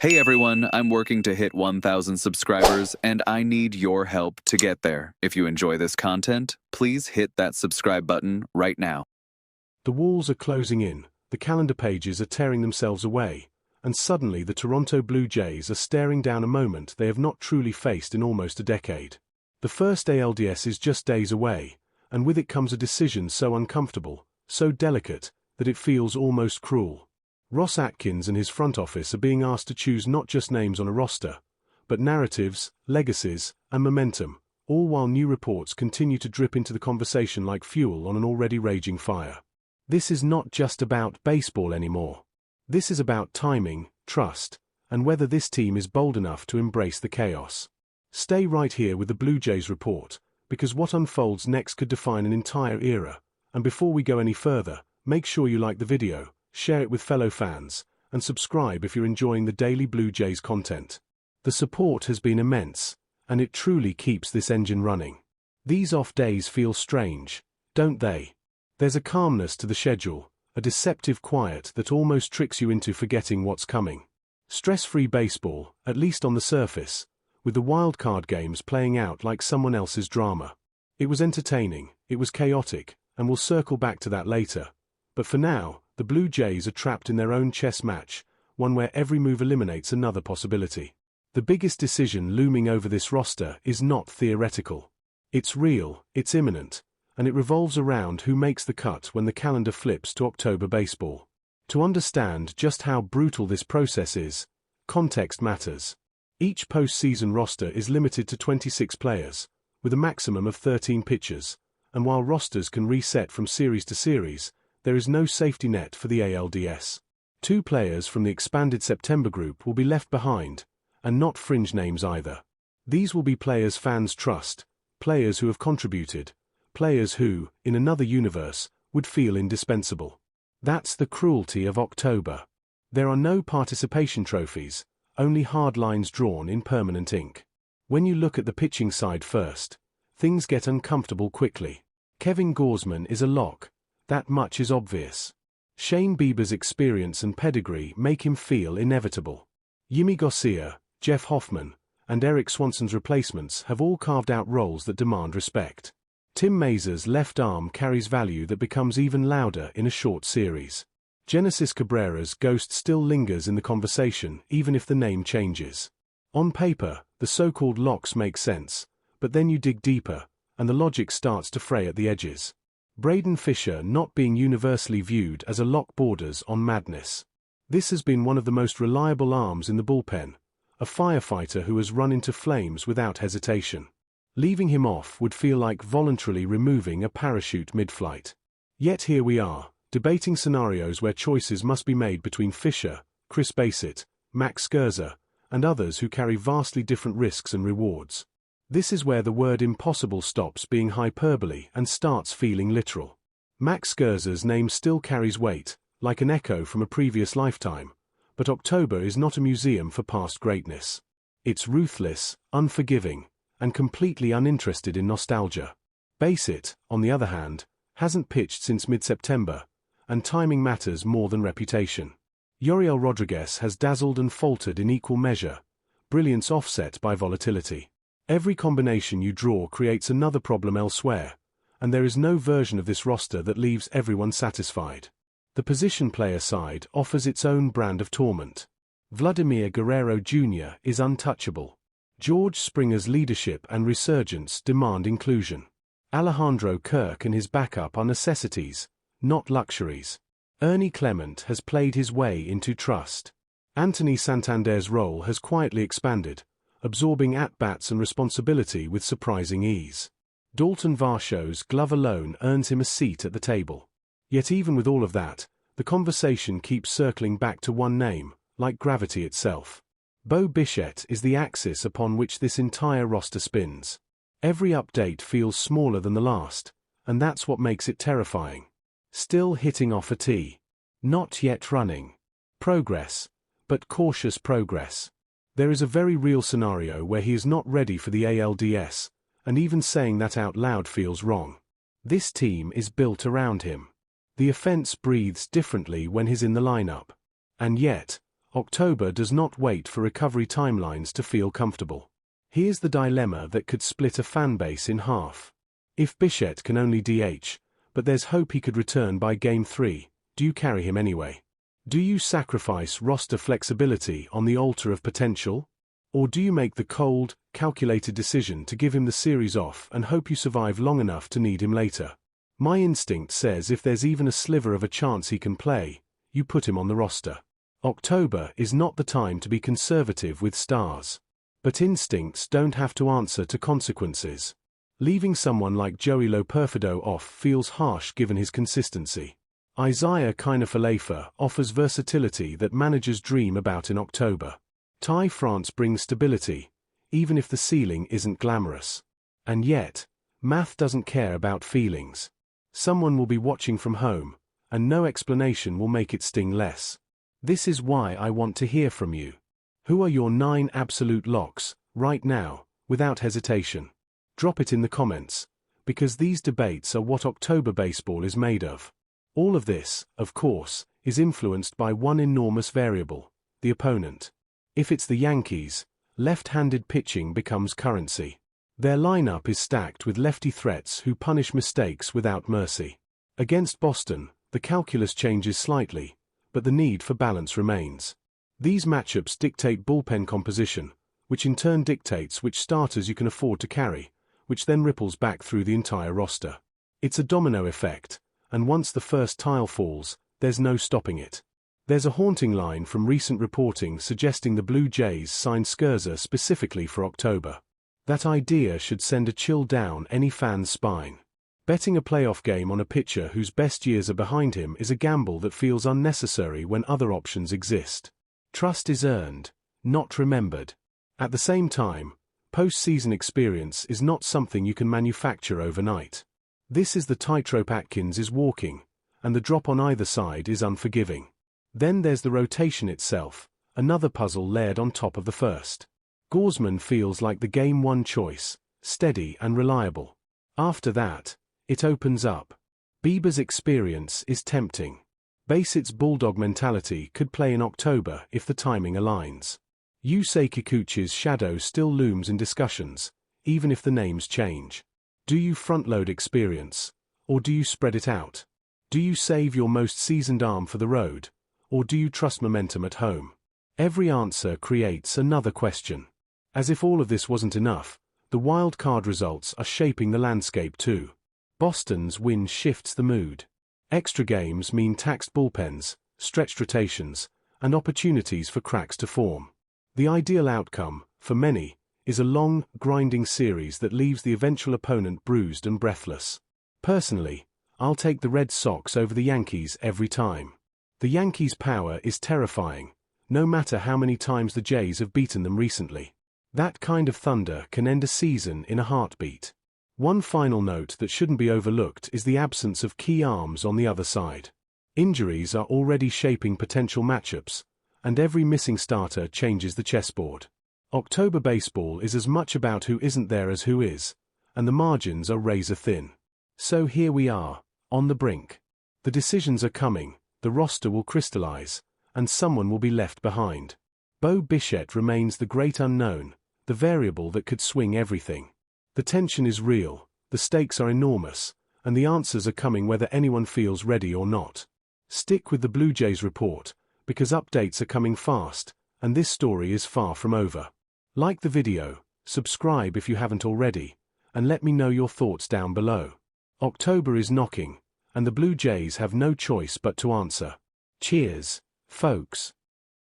Hey everyone, I'm working to hit 1,000 subscribers and I need your help to get there. If you enjoy this content, please hit that subscribe button right now. The walls are closing in, the calendar pages are tearing themselves away, and suddenly the Toronto Blue Jays are staring down a moment they have not truly faced in almost a decade. The first ALDS is just days away, and with it comes a decision so uncomfortable, so delicate, that it feels almost cruel. Ross Atkins and his front office are being asked to choose not just names on a roster, but narratives, legacies, and momentum, all while new reports continue to drip into the conversation like fuel on an already raging fire. This is not just about baseball anymore. This is about timing, trust, and whether this team is bold enough to embrace the chaos. Stay right here with the Blue Jays report, because what unfolds next could define an entire era. And before we go any further, make sure you like the video, share it with fellow fans, and subscribe if you're enjoying the daily Blue Jays content. The support has been immense, and it truly keeps this engine running. These off days feel strange, don't they? There's a calmness to the schedule, a deceptive quiet that almost tricks you into forgetting what's coming. Stress-free baseball, at least on the surface, with the wild card games playing out like someone else's drama. It was entertaining, it was chaotic, and we'll circle back to that later. But for now, the Blue Jays are trapped in their own chess match, one where every move eliminates another possibility. The biggest decision looming over this roster is not theoretical. It's real, it's imminent, and it revolves around who makes the cut when the calendar flips to October baseball. To understand just how brutal this process is, context matters. Each postseason roster is limited to 26 players, with a maximum of 13 pitchers, and while rosters can reset from series to series, there is no safety net for the ALDS. 2 players from the expanded September group will be left behind, and not fringe names either. These will be players fans trust, players who have contributed, players who, in another universe, would feel indispensable. That's the cruelty of October. There are no participation trophies, only hard lines drawn in permanent ink. When you look at the pitching side first, things get uncomfortable quickly. Kevin Gausman is a lock. That much is obvious. Shane Bieber's experience and pedigree make him feel inevitable. Yimi Garcia, Jeff Hoffman, and Eric Swanson's replacements have all carved out roles that demand respect. Tim Mazur's left arm carries value that becomes even louder in a short series. Genesis Cabrera's ghost still lingers in the conversation even if the name changes. On paper, the so-called locks make sense, but then you dig deeper, and the logic starts to fray at the edges. Braden Fisher not being universally viewed as a lock borders on madness. This has been one of the most reliable arms in the bullpen, a firefighter who has run into flames without hesitation. Leaving him off would feel like voluntarily removing a parachute mid-flight. Yet here we are, debating scenarios where choices must be made between Fisher, Chris Bassett, Max Scherzer, and others who carry vastly different risks and rewards. This is where the word impossible stops being hyperbole and starts feeling literal. Max Scherzer's name still carries weight, like an echo from a previous lifetime, but October is not a museum for past greatness. It's ruthless, unforgiving, and completely uninterested in nostalgia. Bassett, on the other hand, hasn't pitched since mid-September, and timing matters more than reputation. Yoriel Rodriguez has dazzled and faltered in equal measure, brilliance offset by volatility. Every combination you draw creates another problem elsewhere, and there is no version of this roster that leaves everyone satisfied. The position player side offers its own brand of torment. Vladimir Guerrero Jr. is untouchable. George Springer's leadership and resurgence demand inclusion. Alejandro Kirk and his backup are necessities, not luxuries. Ernie Clement has played his way into trust. Anthony Santander's role has quietly expanded, absorbing at-bats and responsibility with surprising ease. Dalton Varsho's glove alone earns him a seat at the table. Yet even with all of that, the conversation keeps circling back to one name, like gravity itself. Bo Bichette is the axis upon which this entire roster spins. Every update feels smaller than the last, and that's what makes it terrifying. Still hitting off a tee. Not yet running. Progress, but cautious progress. There is a very real scenario where he is not ready for the ALDS, and even saying that out loud feels wrong. This team is built around him. The offense breathes differently when he's in the lineup. And yet, October does not wait for recovery timelines to feel comfortable. Here's the dilemma that could split a fanbase in half. If Bichette can only DH, but there's hope he could return by Game 3, do you carry him anyway? Do you sacrifice roster flexibility on the altar of potential? Or do you make the cold, calculated decision to give him the series off and hope you survive long enough to need him later? My instinct says if there's even a sliver of a chance he can play, you put him on the roster. October is not the time to be conservative with stars. But instincts don't have to answer to consequences. Leaving someone like Joey Loperfido off feels harsh given his consistency. Isaiah Kiner-Falefa offers versatility that managers dream about in October. Ty France brings stability, even if the ceiling isn't glamorous. And yet, math doesn't care about feelings. Someone will be watching from home, and no explanation will make it sting less. This is why I want to hear from you. Who are your 9 absolute locks, right now, without hesitation? Drop it in the comments, because these debates are what October baseball is made of. All of this, of course, is influenced by one enormous variable: the opponent. If it's the Yankees, left-handed pitching becomes currency. Their lineup is stacked with lefty threats who punish mistakes without mercy. Against Boston, the calculus changes slightly, but the need for balance remains. These matchups dictate bullpen composition, which in turn dictates which starters you can afford to carry, which then ripples back through the entire roster. It's a domino effect, and once the first tile falls, there's no stopping it. There's a haunting line from recent reporting suggesting the Blue Jays signed Scherzer specifically for October. That idea should send a chill down any fan's spine. Betting a playoff game on a pitcher whose best years are behind him is a gamble that feels unnecessary when other options exist. Trust is earned, not remembered. At the same time, postseason experience is not something you can manufacture overnight. This is the tightrope Atkins is walking, and the drop on either side is unforgiving. Then there's the rotation itself, another puzzle layered on top of the first. Gaussman feels like the Game 1 choice, steady and reliable. After that, it opens up. Bieber's experience is tempting. Basett's bulldog mentality could play in October if the timing aligns. Yusei Kikuchi's shadow still looms in discussions, even if the names change. Do you front-load experience, or do you spread it out? Do you save your most seasoned arm for the road, or do you trust momentum at home? Every answer creates another question. As if all of this wasn't enough, the wild card results are shaping the landscape too. Boston's win shifts the mood. Extra games mean taxed bullpens, stretched rotations, and opportunities for cracks to form. The ideal outcome, for many, is a long, grinding series that leaves the eventual opponent bruised and breathless. Personally, I'll take the Red Sox over the Yankees every time. The Yankees' power is terrifying, no matter how many times the Jays have beaten them recently. That kind of thunder can end a season in a heartbeat. One final note that shouldn't be overlooked is the absence of key arms on the other side. Injuries are already shaping potential matchups, and every missing starter changes the chessboard. October baseball is as much about who isn't there as who is, and the margins are razor thin. So here we are, on the brink. The decisions are coming, the roster will crystallize, and someone will be left behind. Bo Bichette remains the great unknown, the variable that could swing everything. The tension is real, the stakes are enormous, and the answers are coming whether anyone feels ready or not. Stick with the Blue Jays report, because updates are coming fast, and this story is far from over. Like the video, subscribe if you haven't already, and let me know your thoughts down below. October is knocking, and the Blue Jays have no choice but to answer. Cheers, folks.